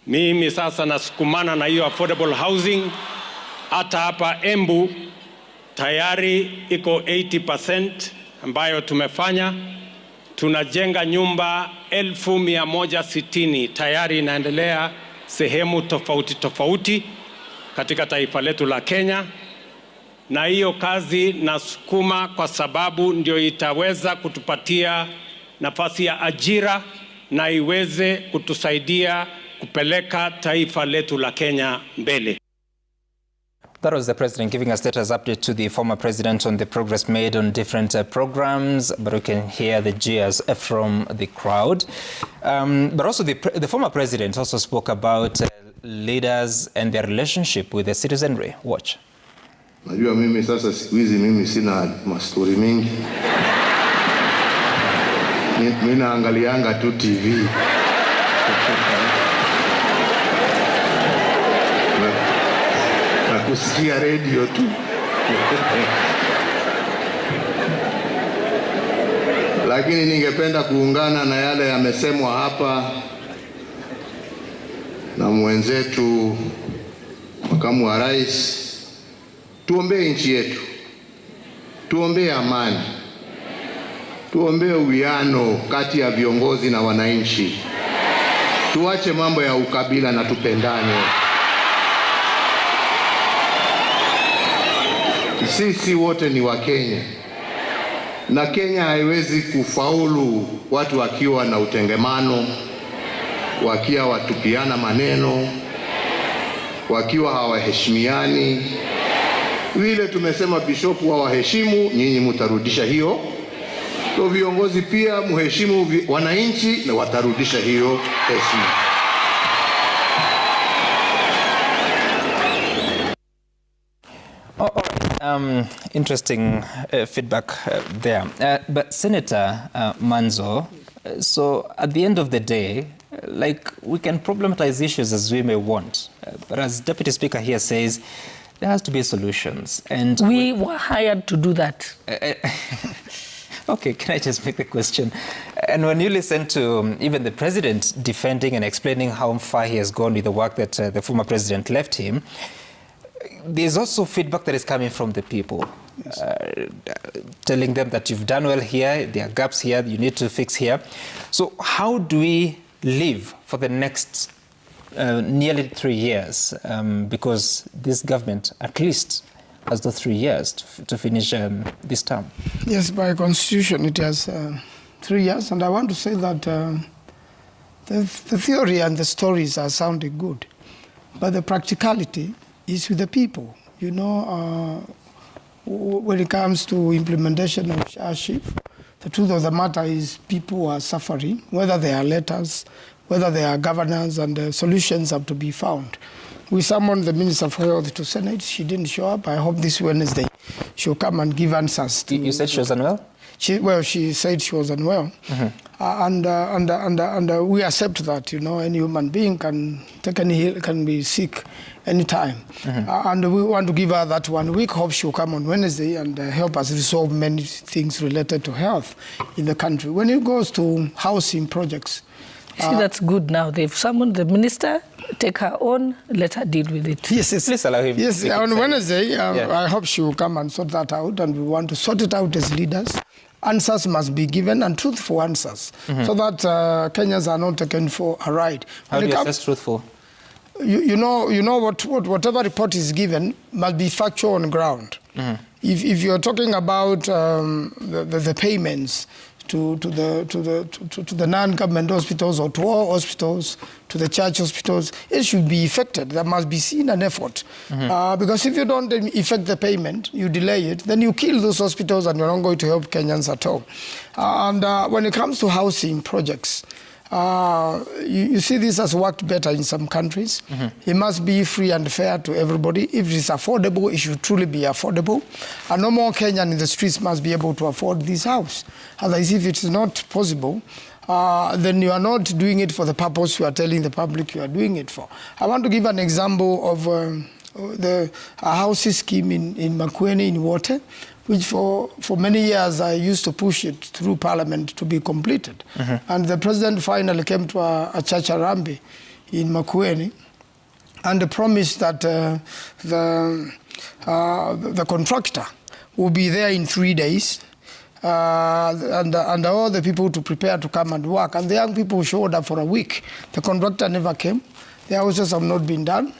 Mimi sasa nasukumana na hiyo affordable housing. Hata hapa Embu tayari iko 80% ambayo tumefanya. Tunajenga nyumba 1160 tayari inaendelea sehemu tofauti tofauti katika taifa letu la Kenya. Na hiyo kazi nasukuma kwa sababu ndio itaweza kutupatia nafasi ya ajira na iweze kutusaidia kupeleka taifa letu la Kenya mbele. That was the president giving a status update to the former president on the progress made on different programs, but we can hear the jeers from the crowd. But also the former president also spoke about leaders and their relationship with the citizenry. Watch. Najua mimi sasa siku hizi mimi sina mastori mingi. Mimi naangalianga tu TV. Na kusikia radio tu. Lakini ningependa kuungana na yale yamesemwa hapa na mwenzetu makamu wa rais. Tuombee nchi yetu, tuombee amani, tuombee uwiano kati ya viongozi na wananchi, tuache mambo ya ukabila na tupendane. Sisi wote ni wa Kenya, na Kenya haiwezi kufaulu watu wakiwa na utengemano, wakiwa watupiana maneno, wakiwa hawaheshimiani. Vile tumesema bishopu wa waheshimu, nyinyi mutarudisha hiyo. So viongozi pia muheshimu wananchi na watarudisha hiyo heshima. Interesting feedback there. But Senator Manzo, so at the end of the day, like, we can problematize issues as we may want, but as Deputy Speaker here says, there has to be solutions. And we were hired to do that. Okay, can I just make the question? And when you listen to even the president defending and explaining how far he has gone with the work that the former president left him, there's also feedback that is coming from the people, telling them that you've done well here, there are gaps here, you need to fix here. So how do we live for the next nearly 3 years, because this government at least has the 3 years to finish this term? Yes, by constitution it has 3 years, and I want to say that the theory and the stories are sounding good, but the practicality is with the people. You know, when it comes to implementation of SHARSHIP, the truth of the matter is people are suffering, whether they are letters, whether they are governors, and solutions have to be found. We summoned the Minister of Health to Senate. She didn't show up. I hope this Wednesday she'll come and give answers. You said she was unwell? She said she was unwell. And we accept that, you know, any human being can be sick anytime. And we want to give her that 1 week. Hope she'll come on Wednesday and help us resolve many things related to health in the country. When it goes to housing projects, see, that's good now. They've summoned the minister, take her on, let her deal with it. Yes, yes. Please allow him. Yes, on Wednesday, I hope she will come and sort that out, and we want to sort it out as leaders. Answers must be given, and truthful answers, so that Kenyans are not taken for a ride. How do you assess truthful? You know whatever report is given must be factual on ground. If you're talking about the payments to the non-government hospitals or to all hospitals, to the church hospitals, it should be effected. There must be seen an effort. Because if you don't effect the payment, you delay it, then you kill those hospitals and you're not going to help Kenyans at all. And when it comes to housing projects, you see this has worked better in some countries. It must be free and fair to everybody. If it is affordable, it should truly be affordable. And no more Kenyan in the streets must be able to afford this house. Otherwise, if it's not possible, then you are not doing it for the purpose you are telling the public you are doing it for. I want to give an example of the housing scheme in Makueni in Wote, which for many years I used to push it through Parliament to be completed. And the President finally came to a church Arambe in Makueni, and the promise that the contractor will be there in 3 days, and all the people to prepare to come and work. And the young people showed up for a week. The contractor never came. The houses have not been done.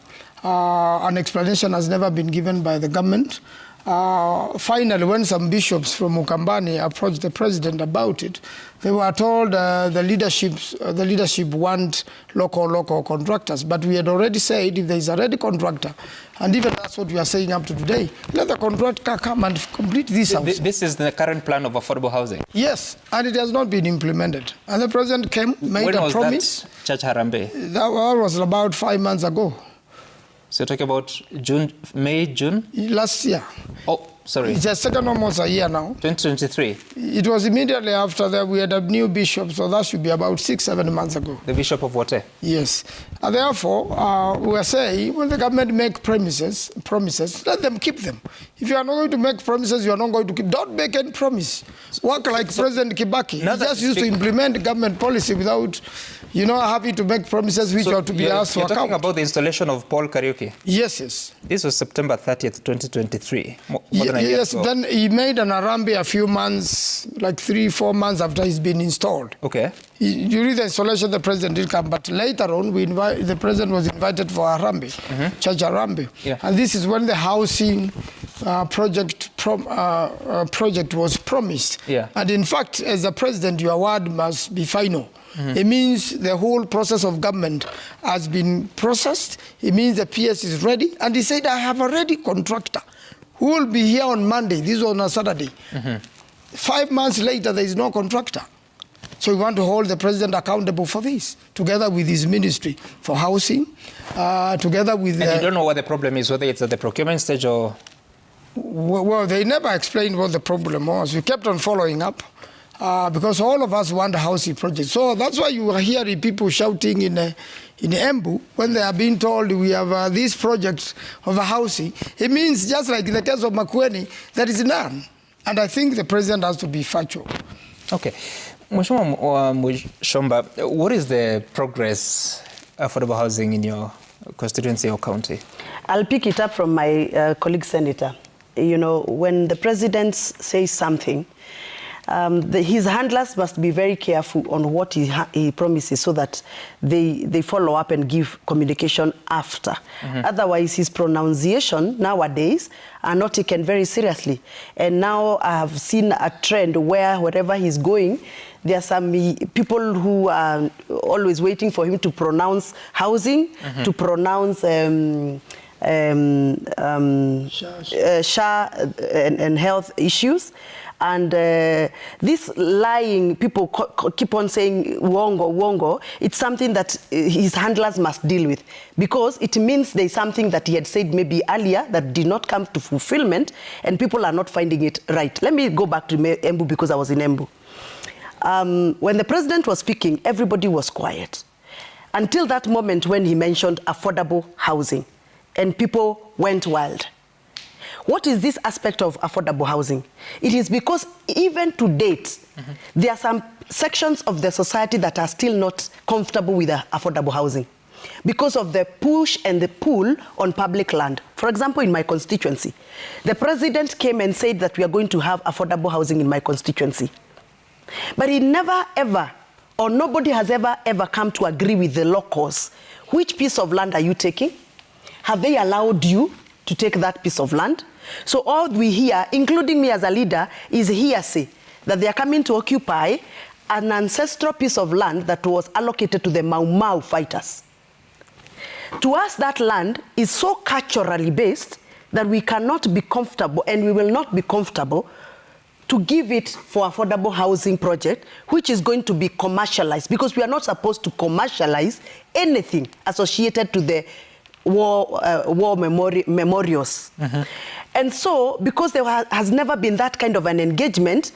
An explanation has never been given by the government. Finally, when some bishops from Ukambani approached the president about it, they were told the leadership want local contractors. But we had already said if there is a ready contractor, and even that's what we are saying up to today, let the contractor come and complete this house. This is the current plan of affordable housing? Yes, and it has not been implemented. And the president came, made a promise. When was that, Church Harambe? That was about 5 months ago. So you're talking about May, June? Last year. Oh, sorry. It's a second almost a year now. 2023? It was immediately after that we had a new bishop, so that should be about 6-7 months ago. The Bishop of Wote? Yes. And therefore, we are saying, when the government make promises, let them keep them. If you are not going to make promises, you are not going to keep. Don't make any promise. Work like President Kibaki. He just used to implement government policy without, having to make promises which are to be asked for account. You're talking about the installation of Paul Kariuki? Yes, yes. This was September 30th, 2023. Yes, then he made an Harambe a few months, like 3-4 months after he's been installed. Okay. During the installation, the president did come, but later on, the president was invited for Harambe, Church Harambe. Yeah. And this is when the housing project was promised. Yeah. And in fact, as a president, your word must be final. It means the whole process of government has been processed. It means the PS is ready. And he said, I have a ready contractor who will be here on Monday. This was on a Saturday. 5 months later, there is no contractor. So we want to hold the president accountable for this, together with his ministry for housing, together with... And you don't know what the problem is, whether it's at the procurement stage or... Well, they never explained what the problem was. We kept on following up. Because all of us want a housing project. So that's why you are hearing people shouting in Embu when they are being told we have this project of a housing. It means, just like in the case of Makueni, there is none. And I think the president has to be factual. Okay. Mheshimiwa Mushomba, what is the progress affordable housing in your constituency or county? I'll pick it up from my colleague senator. When the president says something, his handlers must be very careful on what he promises so that they follow up and give communication after. Otherwise, his pronunciation nowadays are not taken very seriously. And now I have seen a trend where wherever he's going, there are some people who are always waiting for him to pronounce housing, to pronounce SHA and health issues. And this lying, people keep on saying wongo, it's something that his handlers must deal with, because it means there's something that he had said maybe earlier that did not come to fulfillment, and people are not finding it right. Let me go back to Embu, because I was in Embu. When the president was speaking, everybody was quiet until that moment when he mentioned affordable housing, and people went wild. What is this aspect of affordable housing? It is because even to date, there are some sections of the society that are still not comfortable with affordable housing because of the push and the pull on public land. For example, in my constituency, the president came and said that we are going to have affordable housing in my constituency. But he never ever, or nobody has ever come to agree with the locals. Which piece of land are you taking? Have they allowed you to take that piece of land? So all we hear, including me as a leader, is hearsay that they are coming to occupy an ancestral piece of land that was allocated to the Mau Mau fighters. To us, that land is so culturally based that we cannot be comfortable, and we will not be comfortable to give it for affordable housing project, which is going to be commercialized, because we are not supposed to commercialize anything associated to the war memorials. And so, because there has never been that kind of an engagement,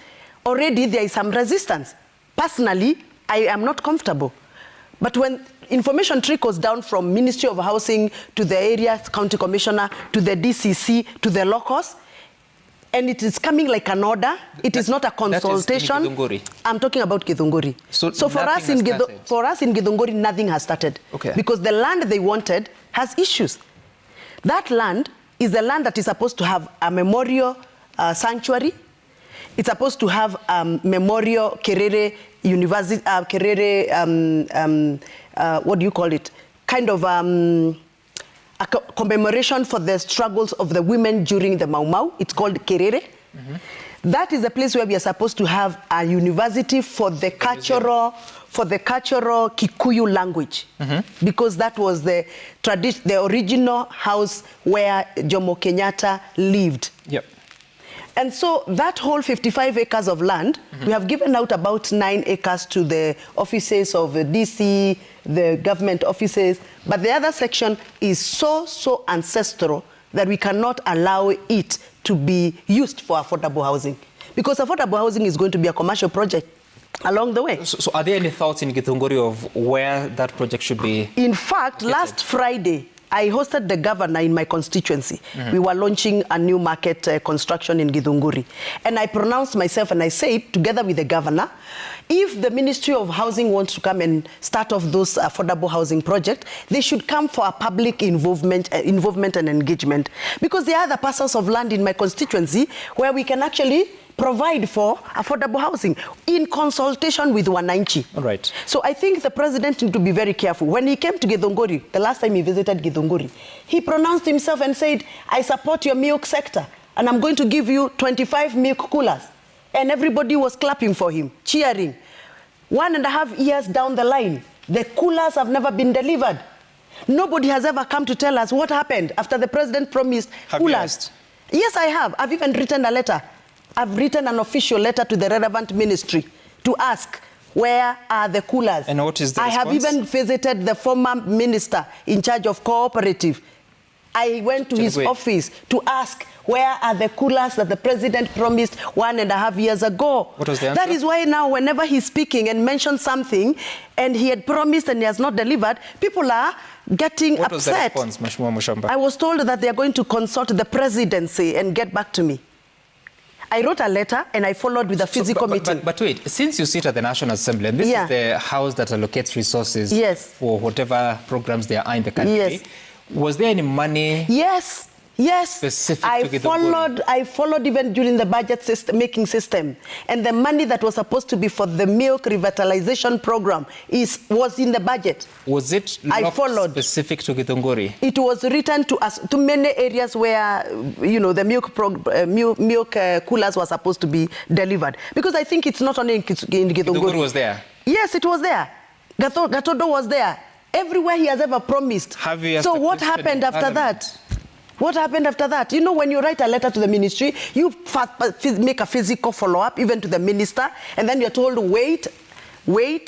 already there is some resistance. Personally, I am not comfortable. But when information trickles down from Ministry of Housing to the area county commissioner, to the DCC, to the locals, and it is coming like an order. It is not a consultation. That is in Githunguri. I'm talking about Githunguri. So for us in Githunguri, nothing has started. Okay. Because the land they wanted has issues. That land is the land that is supposed to have a memorial sanctuary. It's supposed to have memorial Kerere University, what do you call it? Kind of a commemoration for the struggles of the women during the Mau Mau. It's called Kerere. That is a place where we are supposed to have a university for the cultural Kikuyu language, because that was the original house where Jomo Kenyatta lived. Yep. And so that whole 55 acres of land, we have given out about 9 acres to the offices of the DC, the government offices, but the other section is so ancestral that we cannot allow it to be used for affordable housing. Because affordable housing is going to be a commercial project along the way. So are there any thoughts in Githunguri of where that project should be? In fact, last Friday, I hosted the governor in my constituency. We were launching a new market construction in Githunguri. And I pronounced myself and I said, together with the governor, if the Ministry of Housing wants to come and start off those affordable housing projects, they should come for a public involvement and engagement. Because there are other parcels of land in my constituency where we can actually provide for affordable housing in consultation with Wananchi. All right. So I think the president needs to be very careful. When he came to Githunguri, the last time he visited Githunguri, he pronounced himself and said, I support your milk sector and I'm going to give you 25 milk coolers. And everybody was clapping for him, cheering. 1.5 years down the line, the coolers have never been delivered. Nobody has ever come to tell us what happened after the president promised coolers. Yes, I have. I've even written a letter. I've written an official letter to the relevant ministry to ask, where are the coolers? And what is the response? I have even visited the former minister in charge of cooperative. I went to his office to ask, where are the coolers that the president promised 1.5 years ago? What was the answer? That is why now whenever he's speaking and mentions something and he had promised and he has not delivered, people are getting upset. What was the response, Mheshimiwa Mushamba? I was told that they are going to consult the presidency and get back to me. I wrote a letter and I followed with a physical meeting. But wait, since you sit at the National Assembly, and this is the house that allocates resources for whatever programs there are in the country, was there any money? Yes. Specific I followed even during the budget making system. And the money that was supposed to be for the milk revitalization program was in the budget. Was it not specific to Githunguri? It was written to us to many areas where the milk coolers were supposed to be delivered. Because I think it's not only in Githunguri. Githunguri was there? Yes, it was there. Gatodo was there. Everywhere he has ever promised. So what happened after that? What happened after that? You know, when you write a letter to the ministry, you make a physical follow-up, even to the minister, and then you're told, wait. You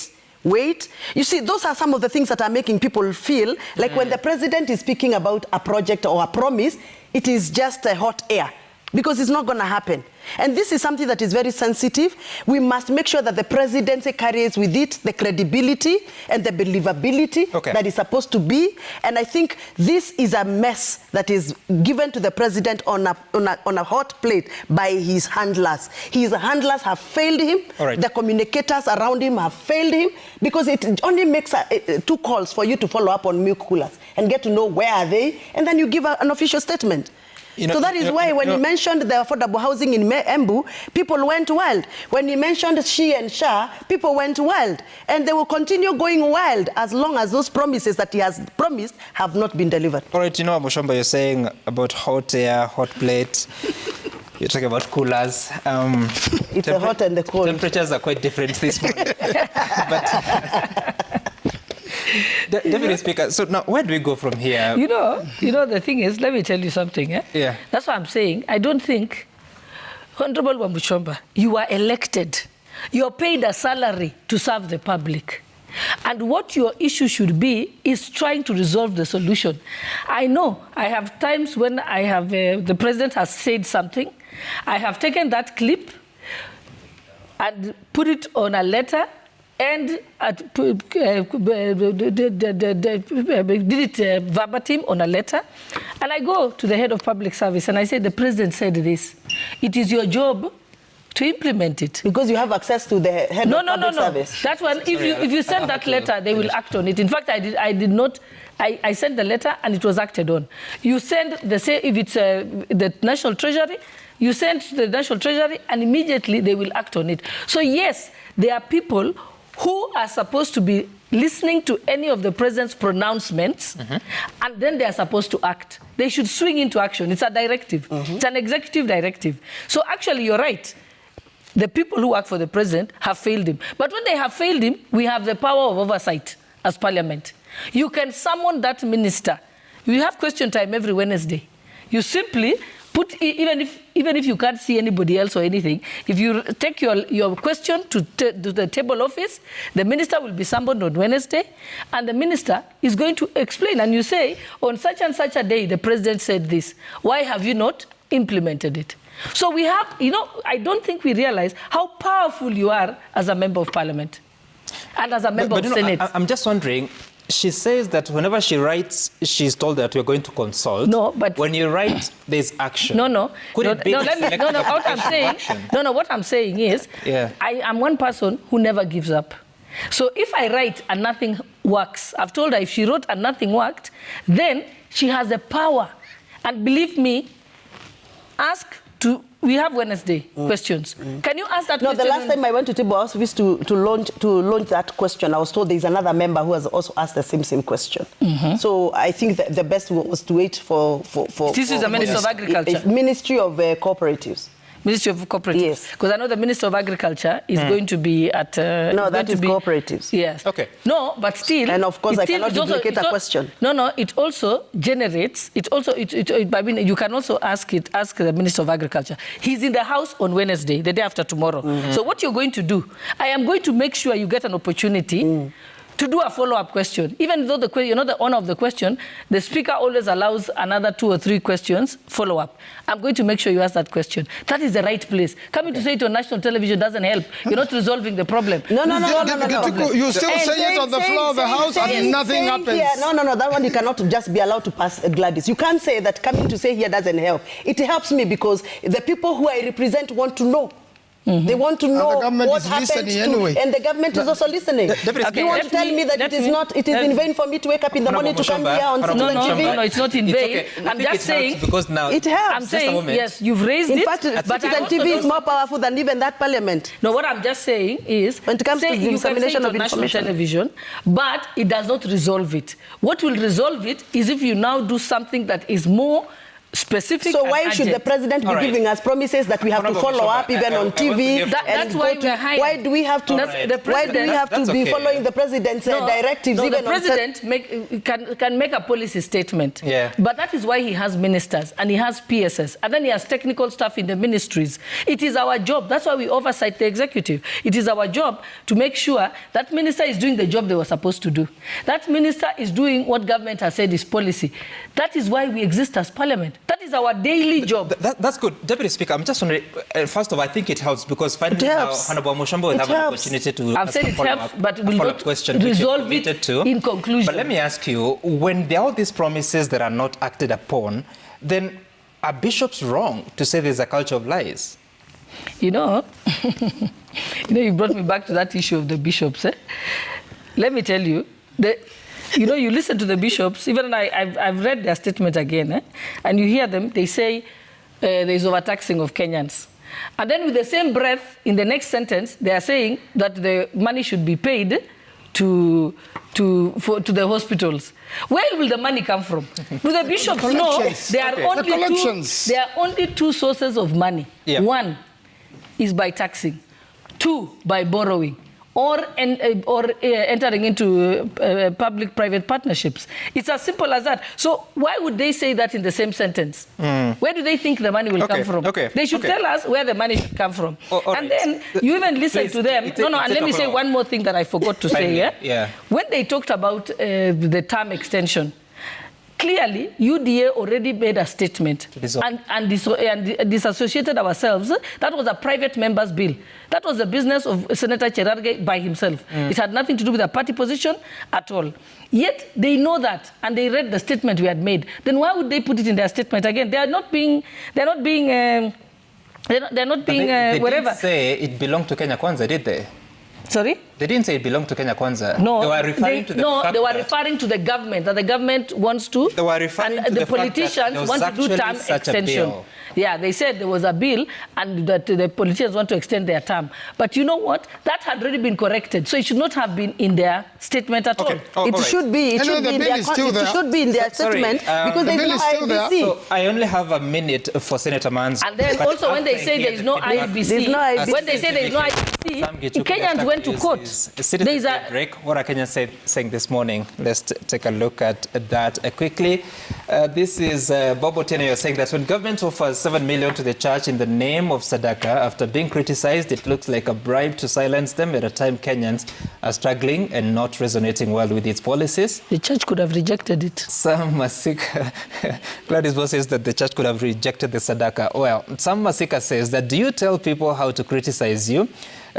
see, those are some of the things that are making people feel like when the president is speaking about a project or a promise, it is just a hot air. Because it's not going to happen. And this is something that is very sensitive. We must make sure that the presidency carries with it the credibility and the believability that is supposed to be. And I think this is a mess that is given to the president on a hot plate by his handlers. His handlers have failed him. The communicators around him have failed him, because it only makes 2 calls for you to follow up on milk coolers and get to know where are they, and then you give an official statement. So that is why when he mentioned the affordable housing in Embu, people went wild. When he mentioned She and Sha, people went wild. And they will continue going wild as long as those promises that he has promised have not been delivered. All right, Mushamba, you're saying about hot air, hot plate. You're talking about coolers. It's the hot and the cold. Temperatures are quite different this morning. Deputy Speaker, so now where do we go from here? You know, the thing is, let me tell you something. Yeah. That's what I'm saying. I don't think, Honorable Wamuchomba, you are elected. You're paid a salary to serve the public. And what your issue should be is trying to resolve the solution. I know I have times when I have, the president has said something. I have taken that clip and put it on a letter and did it verbatim on a letter And I go to the head of public service and I say, the president said this. It is your job to implement it. Because you have access to the head of public service. That one, if you send that letter, they will act on it. In fact, I sent the letter and it was acted on. You send, if it's the National Treasury, you send to the National Treasury and immediately they will act on it. So yes, there are people who are supposed to be listening to any of the president's pronouncements, and then they are supposed to act. They should swing into action. It's a directive. It's an executive directive. So actually, you're right. The people who work for the president have failed him. But when they have failed him, we have the power of oversight as parliament. You can summon that minister. You have question time every Wednesday. You simply put, even if you can't see anybody else or anything, if you take your question to the table office, the minister will be summoned on Wednesday, and the minister is going to explain. And you say, on such and such a day, the president said this. Why have you not implemented it? So we have, I don't think we realize how powerful you are as a member of parliament and as a member of Senate. I'm just wondering, she says that whenever she writes, she's told that we're going to consult. No, but when you write, there's action. No. Could it be what I'm saying is, I am one person who never gives up. So if I write and nothing works, I've told her if she wrote and nothing worked, then she has the power. And believe me, we have Wednesday questions. Can you ask that question? No, the last time I went to table office to launch that question, I was told there's another member who has also asked the same question. So I think that the best was to wait for this is the Minister of Agriculture. Ministry of Cooperatives. Ministry of Cooperatives. Yes. Because I know the Minister of Agriculture is going to be at... no, that is cooperatives. Yes. Okay. No, but still... And of course, I cannot duplicate a question. No, it also generates... I mean, you can also ask the Minister of Agriculture. He's in the House on Wednesday, the day after tomorrow. So what you're going to do, I am going to make sure you get an opportunity to do a follow-up question. Even though the honor of the question, the speaker always allows another 2 or 3 questions, follow-up. I'm going to make sure you ask that question. That is the right place. Coming to say it on national television doesn't help. You're not resolving the problem. No. You still say it on the floor of the House and nothing happens. Here. No, that one you cannot just be allowed to pass, Gladys. You can't say that coming to say here doesn't help. It helps me because the people who I represent want to know. They want to know what happened anyway. And the government is also listening. You want to tell me that it is in vain for me to wake up in the morning to come here on Citizen TV? No, it's not in vain. I'm just saying, because now it helps. I'm saying, yes, you've raised it. In fact, Citizen TV is more powerful than even that parliament. No, what I'm just saying is, when it comes to the dissemination of national television, but it does not resolve it. What will resolve it is if you now do something that is more specific. So why should the president be giving us promises that we have to follow up even on TV? That's why we're hiding. Why do we have to? Why do we have to be following the president's directives? No, the president can make a policy statement. Yeah. But that is why he has ministers and he has PSS and then he has technical staff in the ministries. It is our job. That's why we oversight the executive. It is our job to make sure that minister is doing the job they were supposed to do. That minister is doing what government has said is policy. That is why we exist as parliament. That is our daily job. That's good. Deputy Speaker, I'm just wondering, first of all, I think it helps because finally now Honorable Mushomba will have an opportunity to I've said it helps, but will not question resolve it in conclusion. But let me ask you, when there are all these promises that are not acted upon, then are bishops wrong to say there's a culture of lies? You know, you brought me back to that issue of the bishops. Let me tell you, you listen to the bishops, even I've read their statement again, and you hear them, they say there's overtaxing of Kenyans. And then with the same breath, in the next sentence, they are saying that the money should be paid to the hospitals. Where will the money come from? Do the bishops know there are only two sources of money? Yeah. One is by taxing, 2 by borrowing, or entering into public-private partnerships. It's as simple as that. So why would they say that in the same sentence? Where do they think the money will come from? They should tell us where the money should come from. Then you even listen to them. And let me say one more thing that I forgot to say. When they talked about the term extension, clearly, UDA already made a statement and disassociated ourselves. That was a private member's bill. That was the business of Senator Cherargei by himself. It had nothing to do with a party position at all. Yet they know that, and they read the statement we had made. Then why would they put it in their statement again? They didn't say it belonged to Kenya Kwanza, did they? Sorry? They didn't say it belonged to Kenya Kwanza. No, they were referring to the fact they were referring to the government, that the government wants to. They were referring and to the fact politicians that want to do term extension. Yeah, they said there was a bill and that the politicians want to extend their term. But you know what? That had already been corrected. So it should not have been in their statement at all. It should be. It should be in their statement because there is no IBC. So I only have a minute for Senator Manzo. And then also when they say there is no IBC, when they say there is no IBC, Kenyans went to court. There is a break. What are Kenyans saying this morning? Let's take a look at that quickly. This is Bob Otieno. You're saying that when government offers 7 million to the church in the name of Sadaka, after being criticized, it looks like a bribe to silence them at a time Kenyans are struggling and not resonating well with its policies. The church could have rejected it. Sam Masika, Gladys Boss says that the church could have rejected the Sadaka. Well, Sam Masika says that, do you tell people how to criticize you?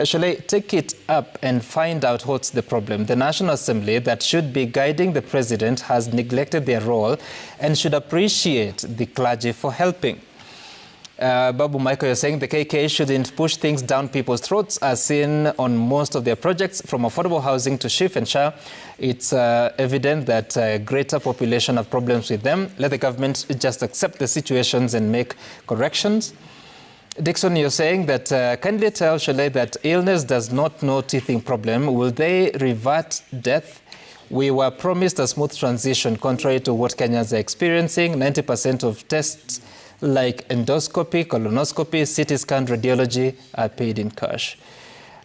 Shall I take it up and find out what's the problem? The National Assembly that should be guiding the president has neglected their role and should appreciate the clergy for helping. Babu Michael, you're saying the KK shouldn't push things down people's throats, as seen on most of their projects, from affordable housing to Chief and Shah. It's evident that greater population have problems with them. Let the government just accept the situations and make corrections. Dixon, you're saying that kindly tell Shelley that illness does not know teething problem. Will they revert death? We were promised a smooth transition, contrary to what Kenyans are experiencing. 90% of tests like endoscopy, colonoscopy, CT scan, radiology are paid in cash.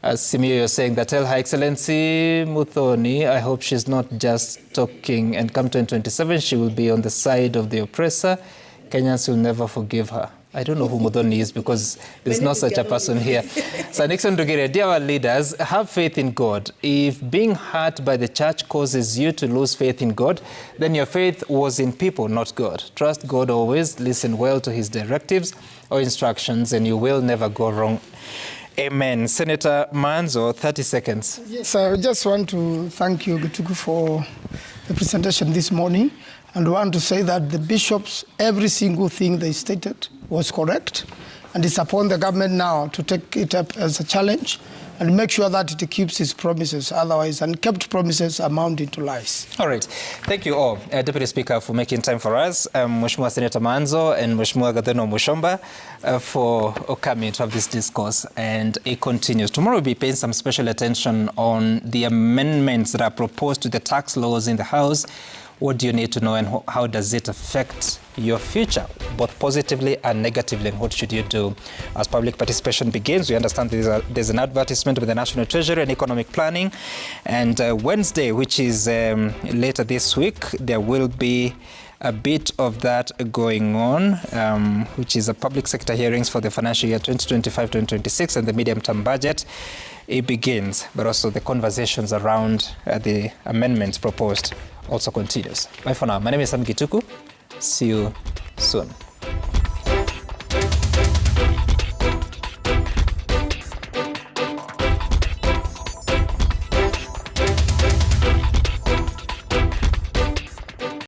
Simio, you're saying that tell Her Excellency Muthoni, I hope she's not just talking, and come 2027 she will be on the side of the oppressor. Kenyans will never forgive her. I don't know who Muthoni is because there's no such a person here. So Nixon Dugere, dear our leaders, have faith in God. If being hurt by the church causes you to lose faith in God, then your faith was in people, not God. Trust God always, listen well to his directives or instructions, and you will never go wrong. Amen. Senator Manzo, 30 seconds. Yes, I just want to thank you, Gituku, for the presentation this morning. And I want to say that the bishops, every single thing they stated was correct. And it's upon the government now to take it up as a challenge and make sure that it keeps its promises. Otherwise, unkept promises amount into lies. All right. Thank you all, Deputy Speaker, for making time for us, Mheshimiwa Senator Manzo and Mheshimiwa Gatheno Mushomba for coming to have this discourse. And it continues. Tomorrow we'll be paying some special attention on the amendments that are proposed to the tax laws in the House. What do you need to know, and how does it affect your future, both positively and negatively, and what should you do? As public participation begins, we understand there's an advertisement with the National Treasury and Economic Planning, and Wednesday, which is later this week, there will be a bit of that going on, which is a public sector hearings for the financial year 2025-2026 and the medium-term budget. It begins, but also the conversations around the amendments proposed also continues. Bye for now. My name is Sam Gituku. See you soon.